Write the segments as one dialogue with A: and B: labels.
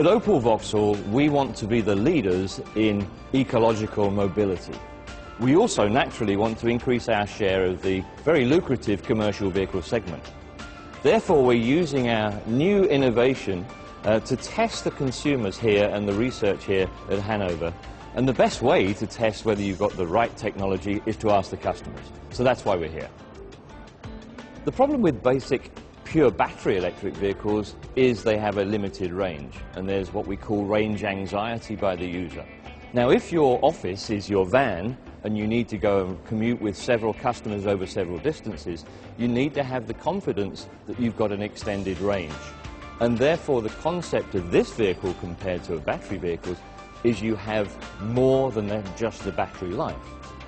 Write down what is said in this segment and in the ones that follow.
A: At Opel Vauxhall, we want to be the leaders in ecological mobility. We also naturally want to increase our share of the very lucrative commercial vehicle segment. Therefore, we're using our new innovation to test the consumers here and the research here at Hanover. And the best way to test whether you've got the right technology is to ask the customers. So that's why we're here. The problem with basic pure battery electric vehicles is they have a limited range, and there's what we call range anxiety by the user. Now, if your office is your van and you need to go and commute with several customers over several distances, you need to have the confidence that you've got an extended range. And therefore, the concept of this vehicle compared to a battery vehicle is you have more than just the battery life.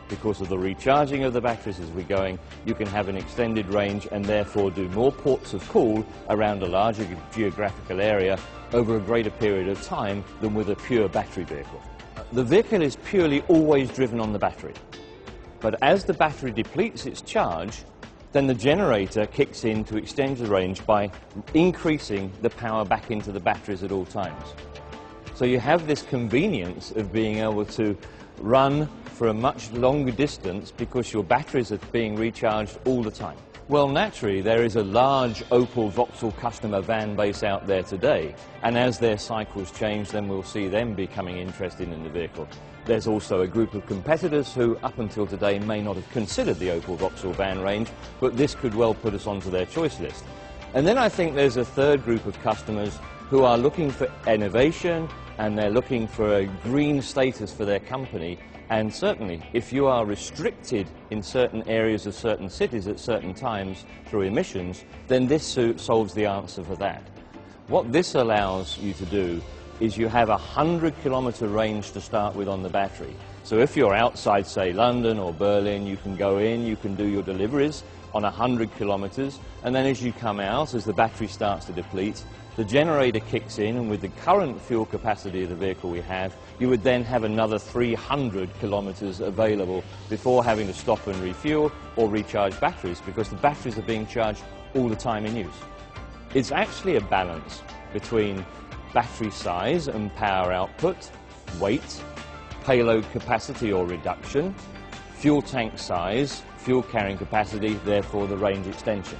A: Because of the recharging of the batteries as we're going, you can have an extended range and therefore do more ports of call around a larger geographical area over a greater period of time than with a pure battery vehicle. The vehicle is purely always driven on the battery. But as the battery depletes its charge, then the generator kicks in to extend the range by increasing the power back into the batteries at all times. So you have this convenience of being able to run for a much longer distance because your batteries are being recharged all the time. Well, naturally, there is a large Opel Vauxhall customer van base out there today, and as their cycles change, then we'll see them becoming interested in the vehicle. There's also a group of competitors who, up until today, may not have considered the Opel Vauxhall van range, but this could well put us onto their choice list. And then I think there's a third group of customers who are looking for innovation, and they're looking for a green status for their company. And certainly, if you are restricted in certain areas of certain cities at certain times through emissions, then this solves the answer for that. What this allows you to do is you have a 100-kilometer range to start with on the battery. So if you're outside, say, London or Berlin, you can go in, you can do your deliveries on 100 kilometers, and then as you come out, as the battery starts to deplete, the generator kicks in, and with the current fuel capacity of the vehicle we have, you would then have another 300 kilometers available before having to stop and refuel or recharge batteries, because the batteries are being charged all the time in use. It's actually a balance between battery size and power output, weight, payload capacity or reduction, fuel tank size, fuel carrying capacity, therefore the range extension.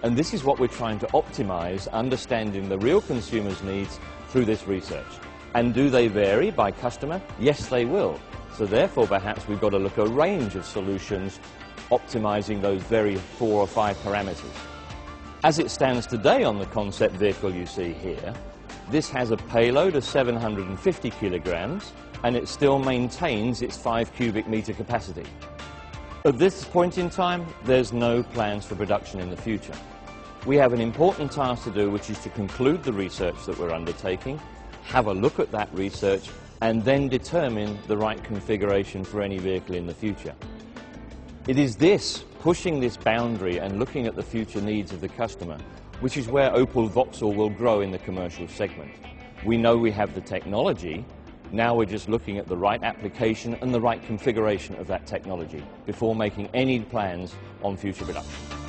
A: And this is what we're trying to optimize, understanding the real consumer's needs through this research. And do they vary by customer? Yes, they will. So therefore, perhaps we've got to look at a range of solutions optimizing those very 4 or 5 parameters. As it stands today on the concept vehicle you see here, this has a payload of 750 kilograms, and it still maintains its 5 cubic meter capacity. At this point in time, there's no plans for production in the future. We have an important task to do, which is to conclude the research that we're undertaking, have a look at that research, and then determine the right configuration for any vehicle in the future. It is this, pushing this boundary and looking at the future needs of the customer, which is where Opel Vauxhall will grow in the commercial segment. We know we have the technology. Now we're just looking at the right application and the right configuration of that technology before making any plans on future production.